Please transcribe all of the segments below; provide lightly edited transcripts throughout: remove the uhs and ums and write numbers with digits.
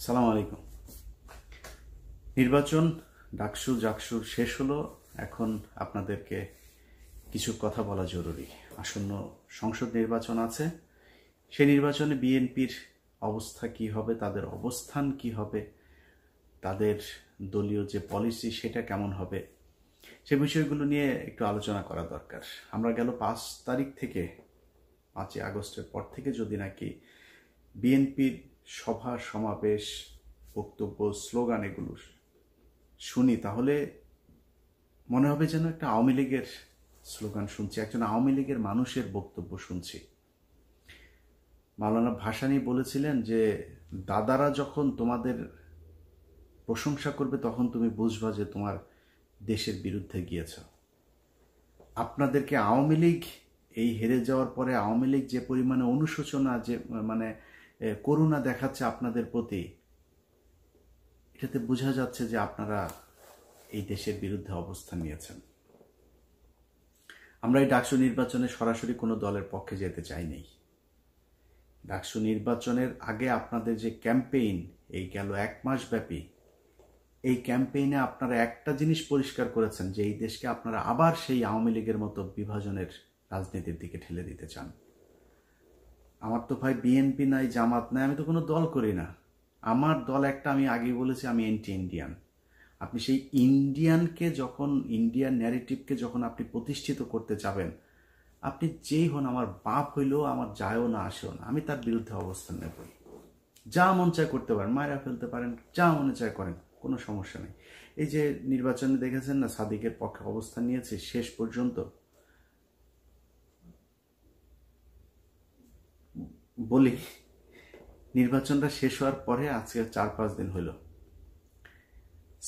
সালাম আলাইকুম। নির্বাচন ডাকসু জাকসুর শেষ হলো। এখন আপনাদেরকে কিছু কথা বলা জরুরি। আসন্ন সংসদ নির্বাচন আছে। সেই নির্বাচনে বিএনপির অবস্থা কি হবে, তাদের অবস্থান কি হবে, তাদের দলীয় যে পলিসি সেটা কেমন হবে, সে বিষয়গুলো নিয়ে একটু আলোচনা করা দরকার। আমরা গেল 5 তারিখ থেকে 5 আগস্টের পর থেকে যদি নাকি বিএনপির সভা সমাবেশ, বক্তব্য, স্লোগান এগুলো শুনি, তাহলে মনে হবে যেন একটা আওয়ামী লীগের স্লোগান শুনছি, একজন আওয়ামী লীগের মানুষের বক্তব্য শুনছি। মাওলানা ভাসানী বলেছিলেন যে দাদারা যখন তোমাদের প্রশংসা করবে তখন তুমি বুঝবা যে তোমার দেশের বিরুদ্ধে গিয়েছ। আপনাদেরকে আওয়ামী লীগ এই হেরে যাওয়ার পরে আওয়ামী লীগ যে পরিমাণে অনুশোচনা, যে করুণা দেখাচ্ছে আপনাদের প্রতি, এটাতে বোঝা যাচ্ছে যে আপনারা এই দেশের বিরুদ্ধে অবস্থান নিয়েছেন। আমরা এই ডাকসু নির্বাচনে সরাসরি কোনো দলের পক্ষে যেতে চাইনি। ডাকসু নির্বাচনের আগে আপনাদের যে ক্যাম্পেইন, এই গেল 1 মাস ব্যাপী, এই ক্যাম্পেইনে আপনারা একটা জিনিস পরিষ্কার করেছেন যে এই দেশকে আপনারা আবার সেই আওয়ামী লীগের মতো বিভাজনের রাজনীতির দিকে ঠেলে দিতে চান। আমার তো ভাই বিএনপি নাই, জামাত নাই, আমি তো কোনো দল করি না। আমার দল একটা, আমি আগেই বলেছি আমি অ্যান্টি ইন্ডিয়ান। আপনি সেই ইন্ডিয়ানকে যখন, ইন্ডিয়ান ন্যারেটিভকে যখন আপনি প্রতিষ্ঠিত করতে যাবেন, আপনি যেই হন, আমার বাপ হইলেও আমার যায়ও না আসেও না, আমি তার বিরুদ্ধে অবস্থান নেব। যা মন চায় করতে পারেন, মায়েরা ফেলতে পারেন, যা মনে চায় করেন, কোনো সমস্যা নেই। এই যে নির্বাচনে দেখেছেন না, সাদিকের পক্ষে অবস্থান নিয়েছে শেষ পর্যন্ত। বলি, নির্বাচনটা শেষ হওয়ার পরে আজকে 4-5 দিন হইল,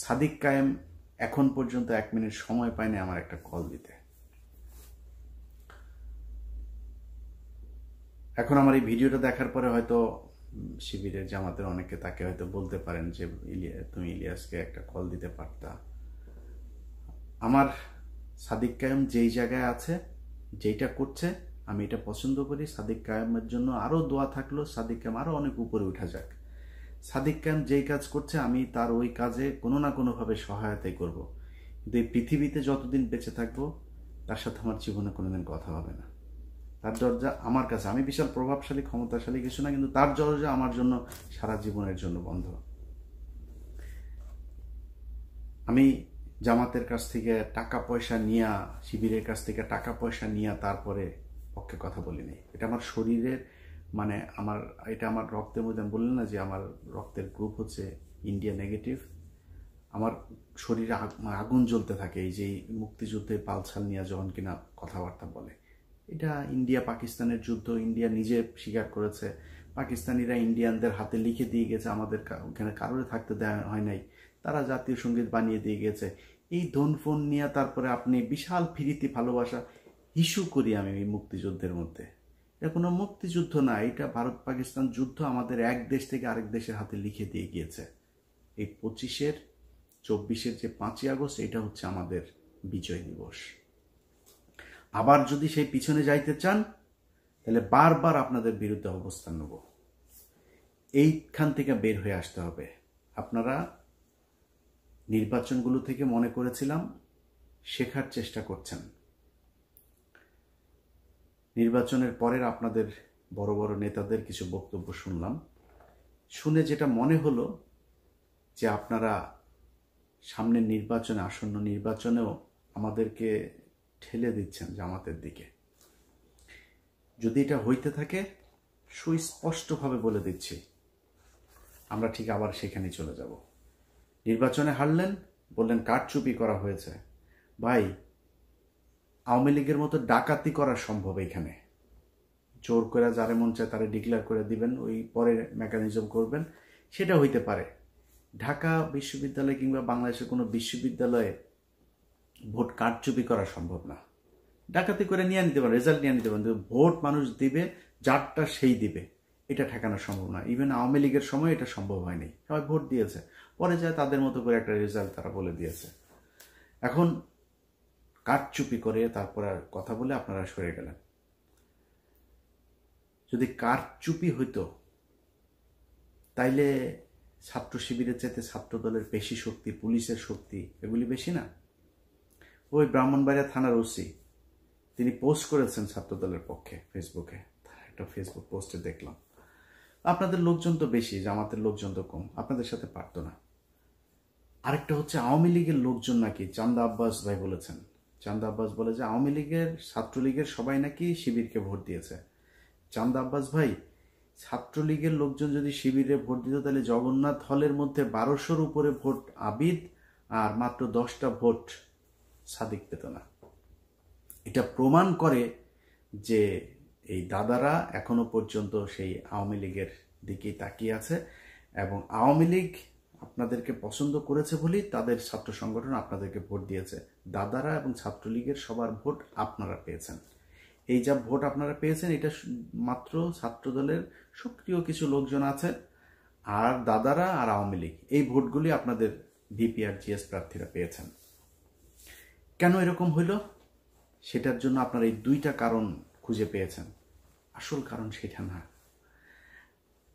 সাদিক কায়েম এখন পর্যন্ত 1 মিনিট সময় পায়নি আমার একটা কল দিতে। এখন আমার এই ভিডিওটা দেখার পরে হয়তো শিবিরের জামাতের অনেকে তাকে হয়তো বলতে পারেন যে তুমি ইলিয়াসকে একটা কল দিতে পারতা। আমার সাদিক কায়েম যেই জায়গায় আছে, যেইটা করছে, আমি এটা পছন্দ করি। সাদিক কায়েমের জন্য আরও দোয়া থাকলো, সাদিক কায়েম আরও অনেক উপরে উঠা যাক। সাদিক কায়েম যেই কাজ করছে আমি তার ওই কাজে কোনো না কোনোভাবে সহায়তাই করব। কিন্তু এই পৃথিবীতে যতদিন বেঁচে থাকবো তার সাথে আমার জীবনে কোনোদিন কথা হবে না। তার দরজা আমার কাছে, আমি বিশাল প্রভাবশালী ক্ষমতাশালী কিছু না, কিন্তু তার দরজা আমার জন্য সারা জীবনের জন্য বন্ধ। আমি জামাতের কাছ থেকে টাকা পয়সা নিয়া, শিবিরের কাছ থেকে টাকা পয়সা নিয়া তারপরে পক্ষে কথা বলিনি। এটা আমার শরীরের, এটা আমার রক্তের মধ্যে। আমি বললাম না যে আমার রক্তের গ্রুপ হচ্ছে ইন্ডিয়া নেগেটিভ। আমার শরীরে আগুন জ্বলতে থাকে এই যে মুক্তিযুদ্ধে পালছাল নিয়ে যখন কিনা কথাবার্তা বলে। এটা ইন্ডিয়া পাকিস্তানের যুদ্ধ, ইন্ডিয়া নিজে স্বীকার করেছে। পাকিস্তানিরা ইন্ডিয়ানদের হাতে লিখে দিয়ে গেছে, আমাদের ওখানে কারোর থাকতে দেওয়া হয় নাই, তারা জাতীয় সঙ্গীত বানিয়ে দিয়ে গেছে। এই ধন ফোন নিয়ে তারপরে আপনি বিশাল ফিরিতি ভালোবাসা ইস্যু করি আমি এই মুক্তিযুদ্ধের মধ্যে। এটা কোনো মুক্তিযুদ্ধ না, এটা ভারত পাকিস্তান যুদ্ধ, আমাদের এক দেশ থেকে আরেক দেশের হাতে লিখে দিয়ে গিয়েছে। এই 25-24 যে 5ই আগস্ট, এটা হচ্ছে আমাদের বিজয় দিবস। আবার যদি সেই পিছনে যাইতে চান তাহলে বারবার আপনাদের বিরুদ্ধে অবস্থান নেব। এইখান থেকে বের হয়ে আসতে হবে। আপনারা নির্বাচনগুলো থেকে মনে করেছিলাম শেখার চেষ্টা করছেন। নির্বাচনের পরের আপনাদের বড় বড় নেতাদের কিছু বক্তব্য শুনলাম, শুনে যেটা মনে হলো যে আপনারা সামনের নির্বাচনে, আসন্ন নির্বাচনেও আমাদেরকে ঠেলে দিচ্ছেন জামাতের দিকে। যদি এটা হইতে থাকে, সুস্পষ্টভাবে বলে দিচ্ছি, আমরা ঠিক আবার সেখানে চলে যাব। নির্বাচনে হারলেন, বললেন কারচুপি করা হয়েছে। ভাই, আওয়ামী লীগের মতো ডাকাতি করা সম্ভব এখানে। জোর করে যারে মন চায় তারে ডিক্লেয়ার করে দিবেন, ওই পরে মেকানিজম করবেন, সেটা হইতে পারে। ঢাকা বিশ্ববিদ্যালয় কিংবা বাংলাদেশের কোনো বিশ্ববিদ্যালয়ে ভোট কারচুপি করা সম্ভব না। ডাকাতি করে নিয়ে নিতে পারেন, রেজাল্ট নিয়ে নিতে পারেন, ভোট মানুষ দিবে, যারটা সেই দিবে, এটা ঠেকানো সম্ভব না। ইভেন আওয়ামী লীগের সময় এটা সম্ভব হয়নি, সবাই ভোট দিয়েছে, পরে যায় তাদের মতো করে একটা রেজাল্ট তারা বলে দিয়েছে। এখন কারচুপি করে তারপর আর কথা বলে আপনারা সরে গেলেন। যদি কারচুপি হইতো তাইলে ছাত্র শিবিরের চাইতে ছাত্র দলের বেশি শক্তি, পুলিশের শক্তি এগুলি বেশি না? ওই ব্রাহ্মণবাড়িয়া থানার ওসি তিনি পোস্ট করেছেন ছাত্র দলের পক্ষে ফেসবুকে, একটা ফেসবুক পোস্টে দেখলাম। আপনাদের লোকজন তো বেশি, জামাতের লোকজন তো কম, আপনাদের সাথে পারতো না। আরেকটা হচ্ছে আওয়ামী লীগের লোকজন নাকি, চান্দা আব্বাস ভাই বলেছেন, চান্দা আব্বাস বলে যে আওয়ামী লীগের, ছাত্রলীগের সবাই নাকি শিবিরকে ভোট দিয়েছে। চান্দা আব্বাস ভাই, ছাত্রলীগের লোকজন যদি শিবিরে ভোট দিত তাহলে জগন্নাথ হলের মধ্যে 1200-র উপরে ভোট আবিদ আর মাত্র 10টা ভোট সাদিক পেত না। এটা প্রমাণ করে যে এই দাদারা এখনো পর্যন্ত সেই আওয়ামী লীগের দিকেই তাকিয়ে আছে, এবং আওয়ামী লীগ আপনাদেরকে পছন্দ করেছে বলেই তাদের ছাত্র সংগঠন আপনাদেরকে ভোট দিয়েছে। দাদারা এবং ছাত্রলীগের সবার ভোট আপনারা পেয়েছেন। এই যা ভোট আপনারা পেয়েছেন এটা মাত্র ছাত্রদলের সক্রিয় কিছু লোকজন আছে, আর দাদারা আর আওয়ামী লীগ এই ভোটগুলি আপনাদের ভিপি আর জিএস প্রার্থীরা পেয়েছেন। কেন এরকম হইল সেটার জন্য আপনারা এই দুইটা কারণ খুঁজে পেয়েছেন। আসল কারণ সেটা না।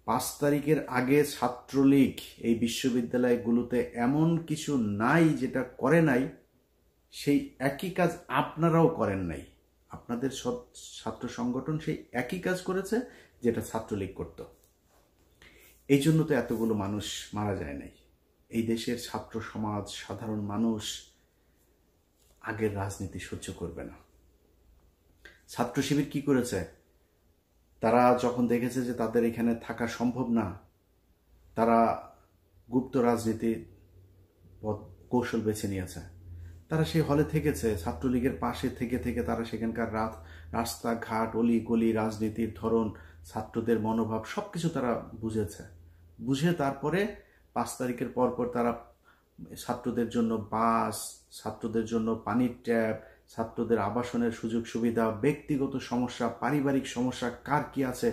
5 তারিখের আগে ছাত্রলীগ এই বিশ্ববিদ্যালয়গুলোতে এমন কিছু নাই যেটা করে নাই, সেই একই কাজ আপনারাও করেন নাই। আপনাদের ছাত্র সংগঠন সেই একই কাজ করেছে যেটা ছাত্রলীগ করত। এই জন্য তো এতগুলো মানুষ মারা যায় নাই। এই দেশের ছাত্র সমাজ, সাধারণ মানুষ আগের রাজনীতি সহ্য করবে না। ছাত্র শিবির কি করেছে? তারা যখন দেখেছে যে তাদের এখানে থাকা সম্ভব না, তারা গুপ্ত রাজনীতির কৌশল বেছে নিয়েছে। তারা সেই হলে থেকেছে, ছাত্রলীগের পাশে থেকে থেকে তারা সেখানকার রাস্তাঘাট, অলি গলি, রাজনীতির ধরন, ছাত্রদের মনোভাব সবকিছু তারা বুঝেছে। বুঝে তারপরে 5 তারিখের পরপর তারা ছাত্রদের জন্য বাস, ছাত্রদের জন্য পানির ট্যাপ, ছাত্রদের আবাসনের সুযোগ সুবিধা, ব্যক্তিগত সমস্যা, পারিবারিক সমস্যা কার কি আছে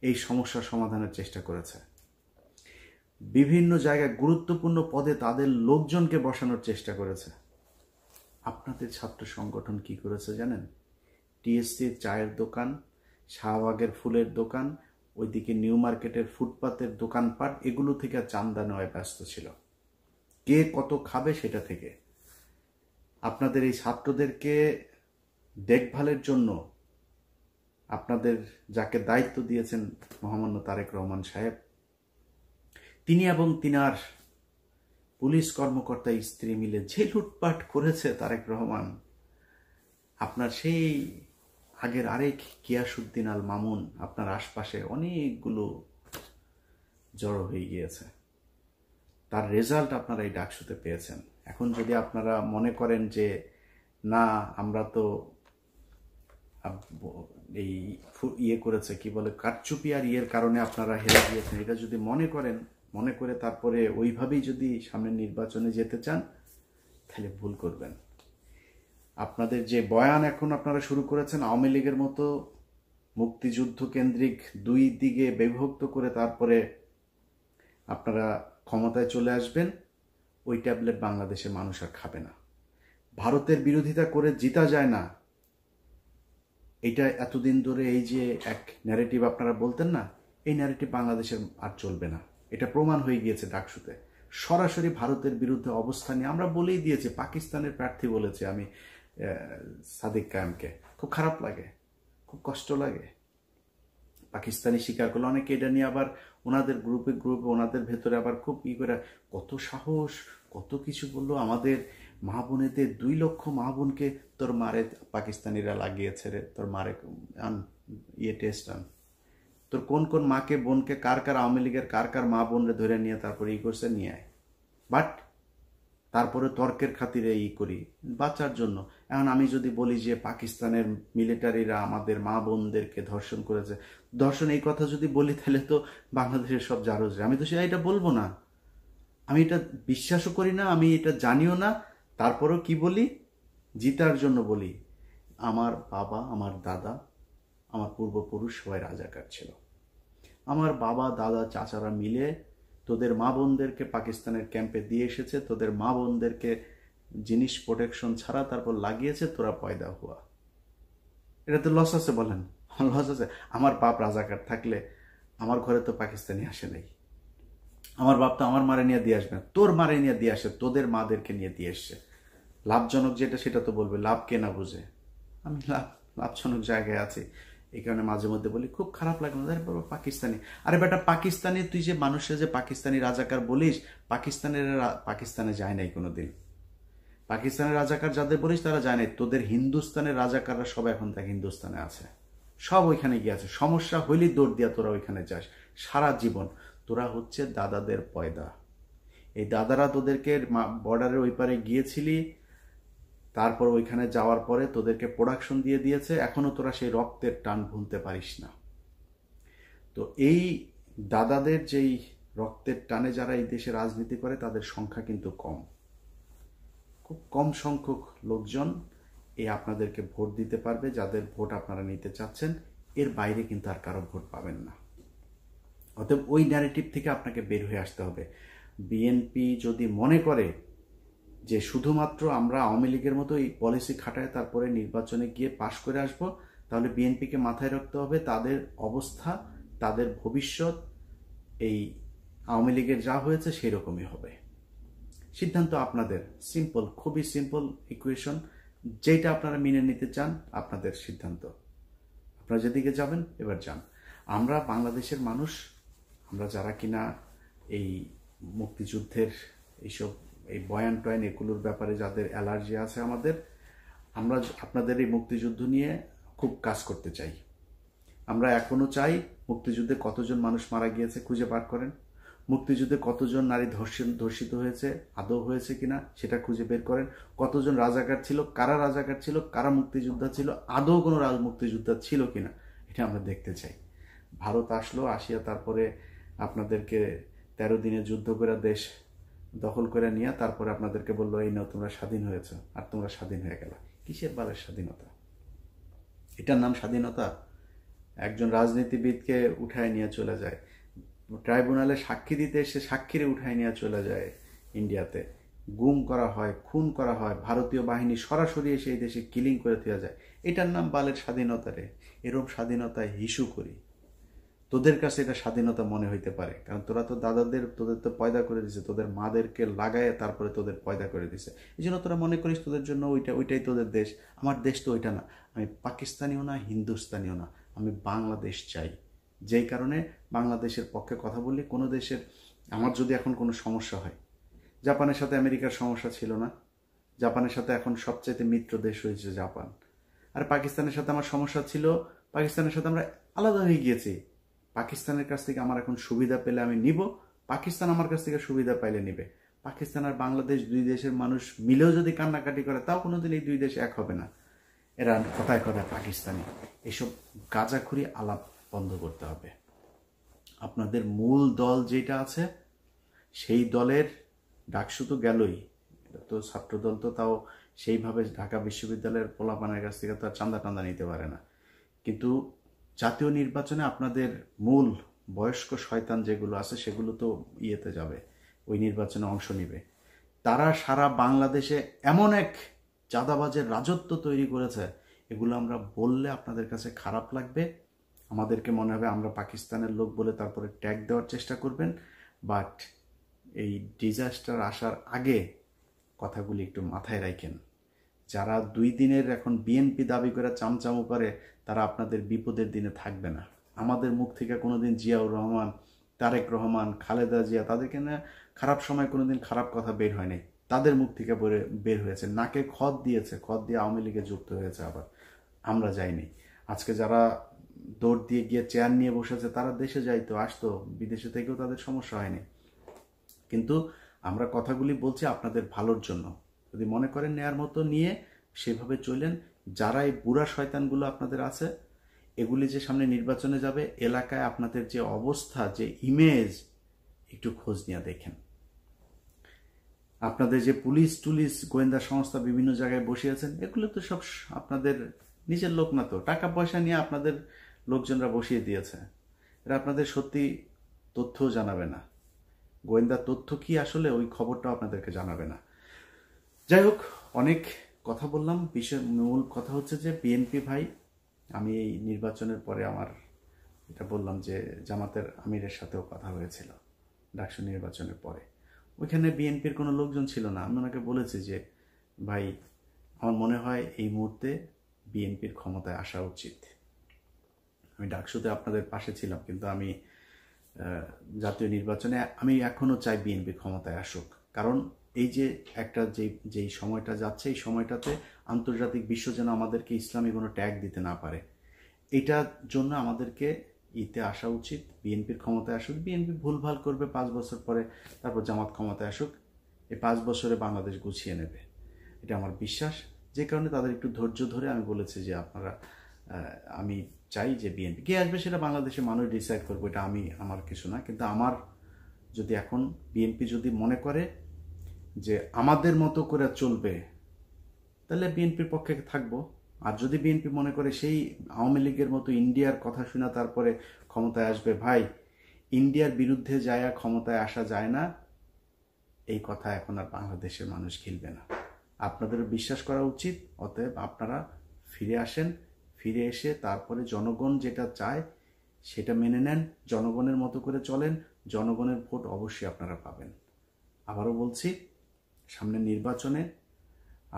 এই সমস্যা সমাধানের চেষ্টা করেছে। বিভিন্ন জায়গায় গুরুত্বপূর্ণ পদে তাদের লোকজনকে বসানোর চেষ্টা করেছে। আপনাদের ছাত্র সংগঠন কি করেছে জানেন? টিএসসির চায়ের দোকান, শাহবাগের ফুলের দোকান, ওইদিকে নিউ মার্কেটের ফুটপাতের দোকানপাট, এগুলো থেকে চান্দা নেওয়ায় ব্যস্ত ছিল। কে কত খাবে সেটা থেকে। আপনাদের এই ছাত্রদেরকে দেখভালের জন্য আপনাদের যাকে দায়িত্ব দিয়েছেন মহামান্য তারেক রহমান সাহেব, তিনি এবং তিনার পুলিশ কর্মকর্তা স্ত্রী মিলে যে লুটপাট করেছে তারেক রহমান, আপনার সেই আগের আরেক গিয়াসউদ্দিন আল মামুন আপনার আশপাশে অনেকগুলো জড়ো হয়ে গিয়েছে। তার রেজাল্ট আপনারা এই ডাকসুতে পেয়েছেন। এখন যদি আপনারা মনে করেন যে না আমরা তো এই ইয়ে করেছে, কি বলে, কারচুপি আর ইয়ের কারণে আপনারা হেরে গিয়েছেন, এটা যদি মনে করে তারপরে ওইভাবেই যদি সামনের নির্বাচনে যেতে চান তাহলে ভুল করবেন। আপনাদের যে বয়ান এখন আপনারা শুরু করেছেন আওয়ামী লীগের মতো মুক্তিযুদ্ধ কেন্দ্রিক দুই দিকে বিভক্ত করে তারপরে আপনারা ক্ষমতায় চলে আসবেন, ওই ট্যাবলেট বাংলাদেশের মানুষ আর খাবে না। ভারতের বিরোধিতা করে জিতা যায় না, এটা এতদিন ধরে এই যে এক ন্যারেটিভ আপনারা বলতেন না, এই ন্যারেটিভ বাংলাদেশের আর চলবে না। এটা প্রমাণ হয়ে গিয়েছে ডাকসুতে। সরাসরি ভারতের বিরুদ্ধে অবস্থান নিয়ে আমরা বলেই দিয়েছি। পাকিস্তানের প্রার্থী বলেছে আমি সাদিক কায়েমকে, খুব খারাপ লাগে, খুব কষ্ট লাগে। পাকিস্তানি স্বীকার করলো, অনেকে এটা নিয়ে আবার ওনাদের গ্রুপে ওনাদের ভেতরে আবার খুব করে কত সাহস, কত কিছু বললো। আমাদের মা বোনেদের 2 লক্ষ মা বোনকে তোর মারে পাকিস্তানিরা লাগিয়েছে রে, তোর মারে আন ইয়ে টেস্ট আন, তোর কোন কোন মাকে বোনকে কার কার আওয়ামী লীগের কার কার মা বোনরে ধরে নিয়ে তারপরে ই করছে নিয়ে আয়। বাট তারপরে তর্কের খাতিরে ই করি বাঁচার জন্য। এখন আমি যদি বলি যে পাকিস্তানের মিলিটারিরা আমাদের মা বোনদেরকে ধর্ষণ করেছে, ধর্ষণ এই কথা যদি বলি তাহলে তো বাংলাদেশের সব জারজ। আমি তো সেটা এটা বলবো না, আমি এটা বিশ্বাসও করি না, আমি এটা জানিও না। তারপরেও কি বলি? জিতার জন্য বলি আমার বাবা, আমার দাদা, আমার পূর্বপুরুষ সবাই রাজাকার ছিল। আমার বাবা দাদা চাচারা মিলে তোদের মা বোনদেরকে পাকিস্তানের ক্যাম্পে দিয়ে এসেছে, তোদের মা বোনদেরকে জিনিস প্রোটেকশন ছাড়া তারপর লাগিয়েছে, তোরা পয়দা হুয়া। এটা তো লস আছে, বলেন লস আছে? আমার বাপ রাজাকার থাকলে আমার ঘরে তো পাকিস্তানি আসে নাই, আমার বাপ তো আমার মারে নিয়ে দিয়ে আসবে না, তোর মারে নিয়ে দিয়ে আসে, তোদের মাদেরকে নিয়ে দিয়ে এসছে। লাভজনক যেটা সেটা তো বলবে, লাভ কে না বুঝে। আমি লাভজনক জায়গায় আছি, এই কারণে মাঝে মধ্যে বলি খুব খারাপ লাগে না, আরে বাবা পাকিস্তানি, আরে বেটা পাকিস্তানি, তুই যে মানুষের যে পাকিস্তানি রাজাকার বলিস, পাকিস্তানে যায় নাই কোনোদিন। পাকিস্তানের রাজাকার যাদের বলিস তারা যায় নাই, তোদের হিন্দুস্তানের রাজাকাররা সব এখন তাকে হিন্দুস্তানে আছে, সব ওইখানে গিয়ে আছে। সমস্যা হইলেই দৌড় দিয়া তোরা ওইখানে যাস সারা জীবন। তোরা হচ্ছে দাদাদের পয়দা। এই দাদারা তোদেরকে বর্ডারের ওই পারে গিয়েছিলি, তারপর ওইখানে যাওয়ার পরে তোদেরকে প্রোডাকশন দিয়ে দিয়েছে, এখনো তোরা সেই রক্তের টান ভুলতে পারিস না। তো এই দাদাদের যেই রক্তের টানে যারা এই দেশে রাজনীতি করে তাদের সংখ্যা কিন্তু কম, খুব কম সংখ্যক লোকজন এই আপনাদেরকে ভোট দিতে পারবে, যাদের ভোট আপনারা নিতে চাচ্ছেন। এর বাইরে কিন্তু আর কারো ভোট পাবেন না। অতএব ওই ন্যারেটিভ থেকে আপনাকে বের হয়ে আসতে হবে। বিএনপি যদি মনে করে যে শুধুমাত্র আমরা আওয়ামী লীগের মতো এই পলিসি খাটায় তারপরে নির্বাচনে গিয়ে পাশ করে আসব, তাহলে বিএনপিকে মাথায় রাখতে হবে তাদের অবস্থা, তাদের ভবিষ্যৎ এই আওয়ামী লীগের যা হয়েছে সেই রকমই হবে। সিদ্ধান্ত আপনাদের, সিম্পল, খুবই সিম্পল ইকুয়েশন। যেটা আপনারা মেনে নিতে চান আপনাদের সিদ্ধান্ত, আপনারা যেদিকে যাবেন এবার যান। আমরা বাংলাদেশের মানুষ, আমরা যারা কিনা এই মুক্তিযুদ্ধের এইসব এই বয়ান টয়ান এগুলোর ব্যাপারে যাদের অ্যালার্জি আছে আমাদের, আমরা আপনাদের এই মুক্তিযুদ্ধ নিয়ে খুব কাজ করতে চাই। আমরা এখনো চাই মুক্তিযুদ্ধে কতজন মানুষ মারা গিয়েছে খুঁজে বার করেন, মুক্তিযুদ্ধে কতজন নারী ধর্ষিত হয়েছে, আদৌ হয়েছে কিনা সেটা খুঁজে বের করেন, কতজন রাজাকার ছিল, কারা মুক্তিযোদ্ধা ছিল, আদৌ কোনো মুক্তিযোদ্ধা ছিল কিনা এটা আমরা দেখতে চাই। ভারত আসলো, আসিয়া তারপরে আপনাদেরকে 13 দিনে যুদ্ধ করে দেশ দখল করে নিয়ে তারপরে আপনাদেরকে বললো এই নাও তোমরা স্বাধীন হয়েছ, আর তোমরা স্বাধীন হয়ে গেল। কিসের বালের স্বাধীনতা? এটার নাম স্বাধীনতা? একজন রাজনীতিবিদকে উঠায় নিয়ে চলে যায়, ট্রাইব্যুনালে সাক্ষী দিতে এসে সাক্ষীরে উঠায় নিয়ে চলে যায় ইন্ডিয়াতে, গুম করা হয়, খুন করা হয়, ভারতীয় বাহিনী সরাসরি এসে এই দেশে কিলিং করে দেওয়া যায়। এটার নাম বালের স্বাধীনতা রে। এরম স্বাধীনতায় হিসু করি। তোদের কাছে এটা স্বাধীনতা মনে হইতে পারে, কারণ তোরা তো তোদের তো পয়দা করে দিছে, তোদের মাদেরকে লাগায় তারপরে তোদের পয়দা করে দিছে, এই জন্য তোরা মনে করিস তোদের জন্য ওইটাই তোদের দেশ। আমার দেশ তো ওইটা না, আমি পাকিস্তানিও না, হিন্দুস্তানিও না, আমি বাংলাদেশ চাই। যেই কারণে বাংলাদেশের পক্ষে কথা বলি। কোনো দেশের, আমার যদি এখন কোনো সমস্যা হয়, জাপানের সাথে আমেরিকার সমস্যা ছিল না, জাপানের সাথে এখন সবচাইতে মিত্র দেশ হয়েছে জাপান। আর পাকিস্তানের সাথে আমার সমস্যা ছিল, পাকিস্তানের সাথে আমরা আলাদা হয়ে গিয়েছি। পাকিস্তানের কাছ থেকে আমার এখন সুবিধা পেলে আমি নিব, পাকিস্তান আমার কাছ থেকে সুবিধা পাইলে নিবে। পাকিস্তান আর বাংলাদেশ দুই দেশের মানুষ মিলেও যদি কান্নাকাটি করে তাও কোনোদিন এই দুই দেশ এক হবে না। এরা কথায় কথায় পাকিস্তানি, এসব গাঁজাখুরি আলাপ বন্ধ করতে হবে। আপনাদের মূল দল যেটা আছে সেই দলের ডাকসু তো গেলই, তো ছাত্রদল তো তাও সেইভাবে ঢাকা বিশ্ববিদ্যালয়ের পোলাপানের কাছ থেকে তো আর চান্দা টান্দা নিতে পারে না। কিন্তু জাতীয় নির্বাচনে আপনাদের মূল বয়স্ক শয়তান যেগুলো আছে সেগুলো তো ইয়েতে যাবে, ওই নির্বাচনে অংশ নিবে। তারা সারা বাংলাদেশে এমন এক চাঁদাবাজের রাজত্ব তৈরি করেছে, এগুলো আমরা বললে আপনাদের কাছে খারাপ লাগবে, আমাদেরকে মনে হবে আমরা পাকিস্তানের লোক বলে তারপরে ট্যাগ দেওয়ার চেষ্টা করবেন। বাট এই ডিজাস্টার আসার আগে কথাগুলি একটু মাথায় রাখেন। যারা 2 দিনের এখন বিএনপি দাবি করে চামচামো করে তারা আপনাদের বিপদের দিনে থাকবে না। আমাদের মুখ থেকে কোনোদিন জিয়াউর রহমান, তারেক রহমান, খালেদা জিয়া, তাদেরকে না খারাপ সময় কোনোদিন খারাপ কথা বের হয়নি, তাদের মুখ থেকে বের হয়েছে। নাকে খত দিয়েছে, খত দিয়ে আওয়ামী লীগে যুক্ত হয়েছে আবার, আমরা যাইনি। আজকে যারা দৌড় দিয়ে গিয়ে চেয়ার নিয়ে বসেছে তারা দেশে যাইতো, আসতো, বিদেশে থেকেও তাদের সমস্যা হয়নি। কিন্তু আমরা কথাগুলি বলছি আপনাদের ভালোর জন্য। যদি মনে করেন নেয়ার মতো নিয়ে সেভাবে চলেন। যারা এই বুড়া শয়তানগুলো আপনাদের আছে, এগুলি যে সামনে নির্বাচনে যাবে, এলাকায় আপনাদের যে অবস্থা, যে ইমেজ, একটু খোঁজ নিয়ে দেখেন। আপনাদের যে পুলিশ টুলিশ গোয়েন্দা সংস্থা বিভিন্ন জায়গায় বসিয়েছেন, এগুলো তো সব আপনাদের নিজের লোক না, তো টাকা পয়সা নিয়ে আপনাদের লোকজনরা বসিয়ে দিয়েছে। এরা আপনাদের সত্যি তথ্যও জানাবে না, গোয়েন্দা তথ্য কি আসলে ওই খবরটাও আপনাদেরকে জানাবে না। যাই হোক, অনেক কথা বললাম। মূল কথা হচ্ছে যে বিএনপি ভাই, আমি এই নির্বাচনের পরে আমার এটা বললাম যে জামাতের আমিরের সাথেও কথা হয়েছিল, ডাকসু নির্বাচনের পরে। ওইখানে বিএনপির কোনো লোকজন ছিল না। আমি ওনাকে বলেছি যে ভাই, আমার মনে হয় এই মুহূর্তে বিএনপির ক্ষমতায় আসা উচিত। আমি ডাকসুতে আপনাদের পাশে ছিলাম, কিন্তু আমি জাতীয় নির্বাচনে আমি এখনও চাই বিএনপি ক্ষমতায় আসুক। কারণ এই যে একটা যেই সময়টা যাচ্ছে, এই সময়টাতে আন্তর্জাতিক বিশ্ব যেন আমাদেরকে ইসলামী কোনো ট্যাগ দিতে না পারে, এইটার জন্য আমাদেরকে আসা উচিত। বিএনপির ক্ষমতায় আসুক, বিএনপি ভুলভাল করবে 5 বছর পরে, তারপর জামাত ক্ষমতায় আসুক, এই 5 বছরে বাংলাদেশ গুছিয়ে নেবে, এটা আমার বিশ্বাস। যে কারণে তাদের একটু ধৈর্য ধরে আমি বলেছি যে আপনারা, আমি চাই যে বিএনপি কে আসবে সেটা বাংলাদেশের মানুষ ডিসাইড করবে, এটা আমার কিছু না। কিন্তু আমার যদি এখন বিএনপি যদি মনে করে যে আমাদের মতো করে চলবে, তাহলে বিএনপির পক্ষে থাকবো। আর যদি বিএনপি মনে করে সেই আওয়ামী লীগের মতো ইন্ডিয়ার কথা শুনে তারপরে ক্ষমতায় আসবে, ভাই, ইন্ডিয়ার বিরুদ্ধে যায় ক্ষমতায় আসা যায় না, এই কথা এখন আর বাংলাদেশের মানুষ খেলবে না। আপনাদের বিশ্বাস করা উচিত। অতএব আপনারা ফিরে আসেন, ফিরে এসে তারপরে জনগণ যেটা চায় সেটা মেনে নেন, জনগণের মতো করে চলেন, জনগণের ভোট অবশ্যই আপনারা পাবেন। আবারও বলছি, সামনের নির্বাচনে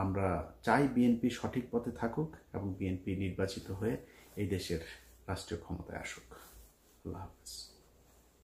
আমরা চাই বিএনপি সঠিক পথে থাকুক এবং বিএনপি নির্বাচিত হয়ে এই দেশের রাষ্ট্রীয় ক্ষমতায় আসুক। আল্লাহ হাফেজ।